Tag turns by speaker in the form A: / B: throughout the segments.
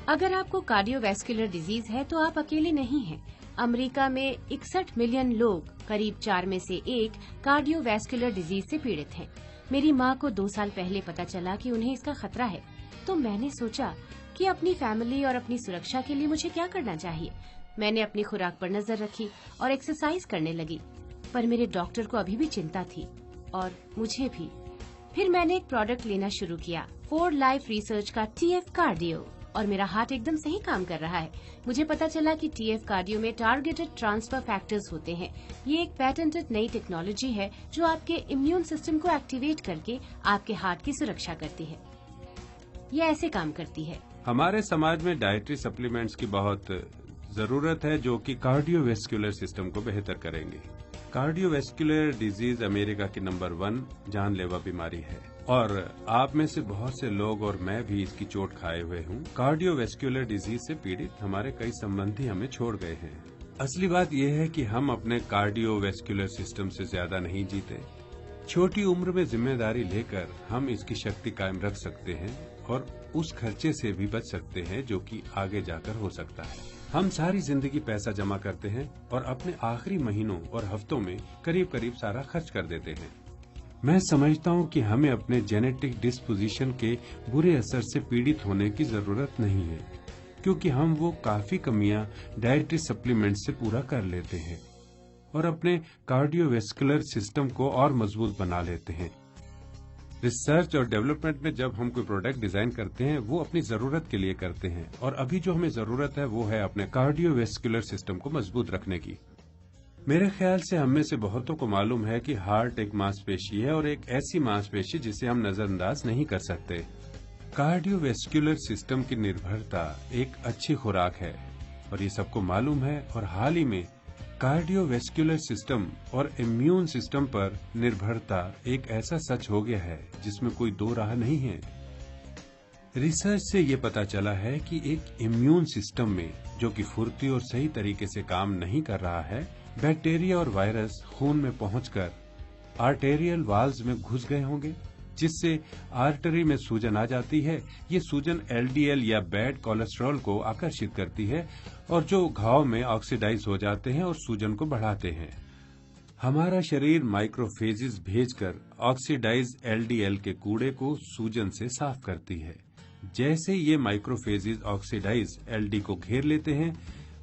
A: अगर आपको cardiovascular disease है तो आप अकेले नहीं हैं। अमेरिका में 61 मिलियन लोग, करीब 4 में से 1, कार्डियोवैस्कुलर डिजीज से पीड़ित हैं। मेरी माँ को 2 साल पहले पता चला कि उन्हें इसका खतरा है, तो मैंने सोचा कि अपनी फैमिली और अपनी सुरक्षा के लिए मुझे क्या करना चाहिए। मैंने अपनी खुराक पर नजर रखी और एक्सरसाइज करने लगी, पर मेरे डॉक्टर को अभी भी चिंता थी और मुझे भी। फिर मैंने एक प्रोडक्ट लेना शुरू किया, 4 लाइफ रिसर्च का TF कार्डियो, और मेरा हार्ट एकदम सही काम कर रहा है। मुझे पता चला कि TF कार्डियो में टारगेटेड ट्रांसफर फैक्टर्स होते हैं। ये एक पेटेंटेड नई टेक्नोलॉजी है जो आपके इम्यून सिस्टम को एक्टिवेट करके आपके हार्ट की सुरक्षा करती है। ये ऐसे काम करती है।
B: हमारे समाज में डाइटरी सप्लीमेंट्स की बहुत जरूरत है जो कि कार्डियोवैस्कुलर सिस्टम को बेहतर करेंगे। कार्डियोवैस्कुलर डिजीज अमेरिका की नंबर 1 जानलेवा बीमारी है और आप में से बहुत से लोग और मैं भी इसकी चोट खाए हुए हूँ। कार्डियोवैस्कुलर डिजीज से पीड़ित हमारे कई संबंधी हमें छोड़ गए हैं। असली बात यह है कि हम अपने कार्डियोवैस्कुलर सिस्टम से ज्यादा नहीं जीते। छोटी उम्र में जिम्मेदारी लेकर हम इसकी शक्ति कायम रख सकते हैं और उस खर्चे से भी बच सकते हैं जो कि आगे जाकर हो सकता है। हम सारी जिंदगी पैसा जमा करते हैं और अपने आखिरी महीनों और हफ्तों में करीब करीब सारा खर्च कर देते हैं। मैं समझता हूं कि हमें अपने जेनेटिक डिस्पोजिशन के बुरे असर से पीड़ित होने की जरूरत नहीं है, क्योंकि हम वो काफी कमियां डाइटरी सप्लीमेंट से पूरा कर लेते हैं और अपने कार्डियोवैस्कुलर सिस्टम को और मजबूत बना लेते हैं। रिसर्च और डेवलपमेंट में जब हम कोई प्रोडक्ट डिजाइन करते हैं वो अपनी जरूरत के लिए करते हैं, और अभी जो हमें जरूरत है वो है अपने कार्डियोवैस्कुलर सिस्टम को मजबूत रखने की। मेरे ख्याल से हम में से बहुतों को मालूम है कि हार्ट एक मांसपेशी है और एक ऐसी मांसपेशी जिसे हम नजरअंदाज नहीं कर सकते। कार्डियोवैस्कुलर सिस्टम की निर्भरता एक अच्छी खुराक है और ये सबको मालूम है, और हाल ही में कार्डियोवैस्कुलर सिस्टम और इम्यून सिस्टम पर निर्भरता एक ऐसा सच हो गया है जिसमें कोई दो राह नहीं है। रिसर्च से ये पता चला है कि एक इम्यून सिस्टम में जो कि फुर्ती और सही तरीके से काम नहीं कर रहा है, बैक्टीरिया और वायरस खून में पहुंचकर आर्टेरियल वाल्व्स में घुस गए होंगे, जिससे आर्टरी में सूजन आ जाती है। ये सूजन LDL या बैड कोलेस्ट्रॉल को आकर्षित करती है और जो घाव में ऑक्सीडाइज हो जाते हैं और सूजन को बढ़ाते हैं। हमारा शरीर माइक्रोफेजेस भेजकर ऑक्सीडाइज LDL के कूड़े को सूजन से साफ करती है। जैसे ये माइक्रोफेजेस ऑक्सीडाइज LD को घेर लेते हैं,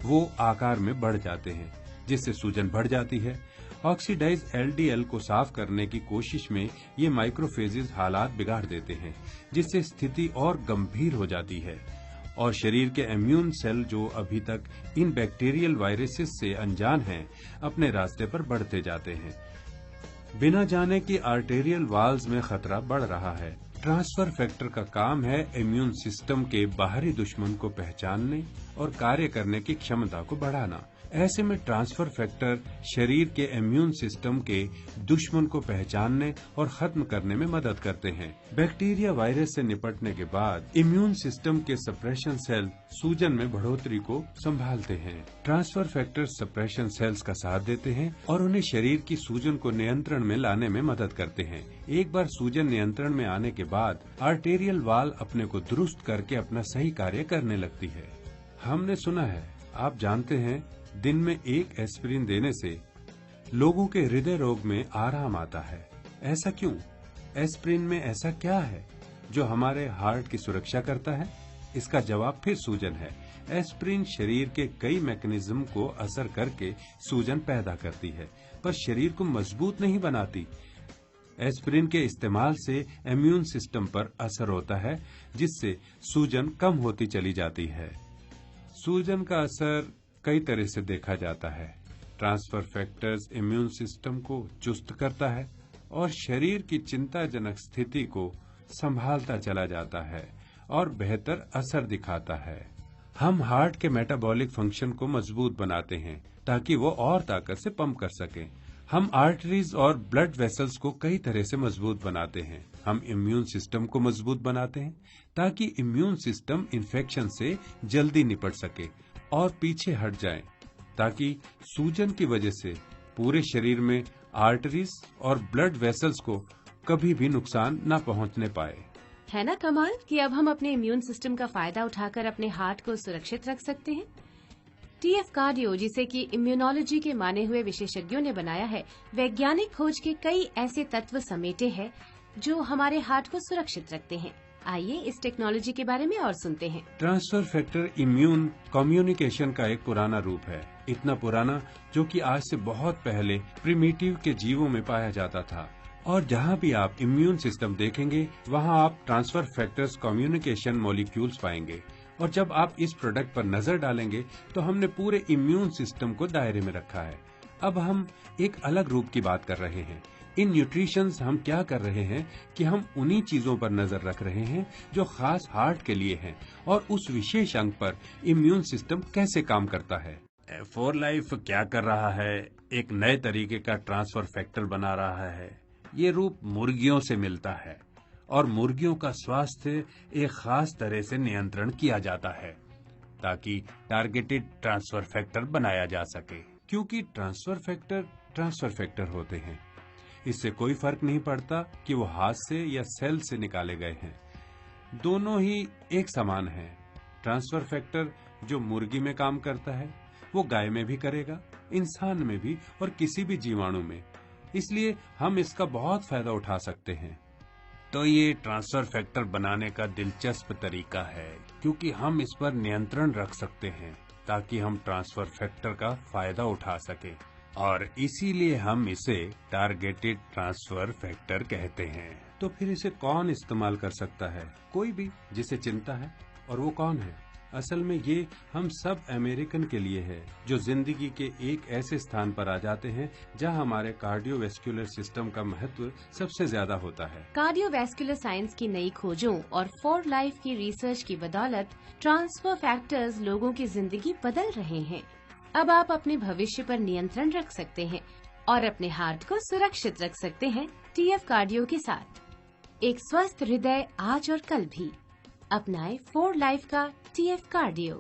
B: वो आकार में बढ़ जाते हैं, जिससे सूजन बढ़ जाती है। ऑक्सीडाइज LDL को साफ करने की कोशिश में ये माइक्रोफेजेस हालात बिगाड़ देते हैं, जिससे स्थिति और गंभीर हो जाती है और शरीर के इम्यून सेल जो अभी तक इन बैक्टीरियल वायरसेस से अनजान हैं, अपने रास्ते पर बढ़ते जाते हैं, बिना जाने कि आर्टेरियल वाल्व्स में खतरा बढ़ रहा है। ट्रांसफर फैक्टर का काम है इम्यून सिस्टम के बाहरी दुश्मन को पहचानने और कार्य करने की क्षमता को बढ़ाना। ऐसे में ट्रांसफर फैक्टर शरीर के इम्यून सिस्टम के दुश्मन को पहचानने और खत्म करने में मदद करते हैं। बैक्टीरिया वायरस से निपटने के बाद इम्यून सिस्टम के सप्रेशन सेल सूजन में बढ़ोतरी को संभालते हैं। ट्रांसफर फैक्टर सप्रेशन सेल्स का साथ देते हैं और उन्हें शरीर की सूजन को नियंत्रण में लाने में मदद करते हैं। एक बार सूजन नियंत्रण में आने के बाद आर्टेरियल वाल्व अपने को दुरुस्त करके अपना सही कार्य करने लगती है। हमने सुना है, आप जानते हैं, दिन में 1 एस्पिरिन देने से लोगों के हृदय रोग में आराम आता है। ऐसा क्यों? एस्पिरिन में ऐसा क्या है जो हमारे हार्ट की सुरक्षा करता है? इसका जवाब फिर सूजन है। एस्पिरिन शरीर के कई मैकेनिज्म को असर करके सूजन पैदा करती है, पर शरीर को मजबूत नहीं बनाती। एस्पिरिन के इस्तेमाल से इम्यून सिस्टम पर असर होता है, जिससे सूजन कम होती चली जाती है। सूजन का असर कई तरह से देखा जाता है। ट्रांसफर फैक्टर्स इम्यून सिस्टम को चुस्त करता है और शरीर की चिंताजनक स्थिति को संभालता चला जाता है और बेहतर असर दिखाता है। हम हार्ट के मेटाबॉलिक फंक्शन को मजबूत बनाते हैं ताकि वो और ताकत से पंप कर सकें। हम आर्टरीज और ब्लड वेसल्स को कई तरह से मजबूत बनाते हैं। हम इम्यून सिस्टम को मजबूत बनाते हैं ताकि इम्यून सिस्टम इन्फेक्शन से जल्दी निपट सके और पीछे हट जाए, ताकि सूजन की वजह से पूरे शरीर में आर्टरीज और ब्लड वेसल्स को कभी भी नुकसान न पहुंचने पाए।
A: है ना कमाल कि अब हम अपने इम्यून सिस्टम का फायदा उठाकर अपने हार्ट को सुरक्षित रख सकते हैं। टीएफ कार्डियो, जिसे कि इम्यूनोलॉजी के माने हुए विशेषज्ञों ने बनाया है, वैज्ञानिक खोज के कई ऐसे तत्व समेटे हैं जो हमारे हार्ट को सुरक्षित रखते हैं। आइए इस टेक्नोलॉजी के बारे में और सुनते हैं।
B: ट्रांसफर फैक्टर इम्यून कम्युनिकेशन का एक पुराना रूप है, इतना पुराना जो कि आज से बहुत पहले प्रिमिटिव के जीवों में पाया जाता था। और जहाँ भी आप इम्यून सिस्टम देखेंगे वहाँ आप ट्रांसफर फैक्टर्स कम्युनिकेशन मॉलिक्यूल्स पाएंगे। और जब आप इस प्रोडक्ट पर नजर डालेंगे तो हमने पूरे इम्यून सिस्टम को दायरे में रखा है। अब हम एक अलग रूप की बात कर रहे हैं। इन न्यूट्रिशंस हम क्या कर रहे हैं कि हम उन्हीं चीजों पर नजर रख रहे हैं जो खास हार्ट के लिए हैं और उस विशेष अंग पर इम्यून सिस्टम कैसे काम करता है। फॉर लाइफ क्या कर रहा है, एक नए तरीके का ट्रांसफर फैक्टर बना रहा है। ये रूप मुर्गियों से मिलता है और मुर्गियों का स्वास्थ्य एक खास तरह से नियंत्रण किया जाता है ताकि टारगेटेड ट्रांसफर फैक्टर बनाया जा सके। क्योंकि ट्रांसफर फैक्टर होते हैं, इससे कोई फर्क नहीं पड़ता कि वो हाथ से या सेल से निकाले गए हैं, दोनों ही एक समान हैं। ट्रांसफर फैक्टर जो मुर्गी में काम करता है वो गाय में भी करेगा, इंसान में भी और किसी भी जीवाणु में। इसलिए हम इसका बहुत फायदा उठा सकते हैं। तो ये ट्रांसफर फैक्टर बनाने का दिलचस्प तरीका है क्योंकि हम इस पर नियंत्रण रख सकते हैं ताकि हम ट्रांसफर फैक्टर का फायदा उठा सके और इसीलिए हम इसे टारगेटेड ट्रांसफर फैक्टर कहते हैं। तो फिर इसे कौन इस्तेमाल कर सकता है? कोई भी जिसे चिंता है। और वो कौन है? असल में ये हम सब अमेरिकन के लिए है जो जिंदगी के एक ऐसे स्थान पर आ जाते हैं जहां हमारे कार्डियोवैस्कुलर सिस्टम का महत्व सबसे ज्यादा होता है।
A: कार्डियोवैस्कुलर साइंस की नई खोजों और फॉर लाइफ की रिसर्च की बदौलत ट्रांसफर फैक्टर्स लोगों की जिंदगी बदल रहे हैं। अब आप अपने भविष्य पर नियंत्रण रख सकते हैं और अपने हार्ट को सुरक्षित रख सकते हैं टीएफ कार्डियो के साथ। एक स्वस्थ हृदय आज और कल भी। अपनाएं फॉर लाइफ का टीएफ कार्डियो।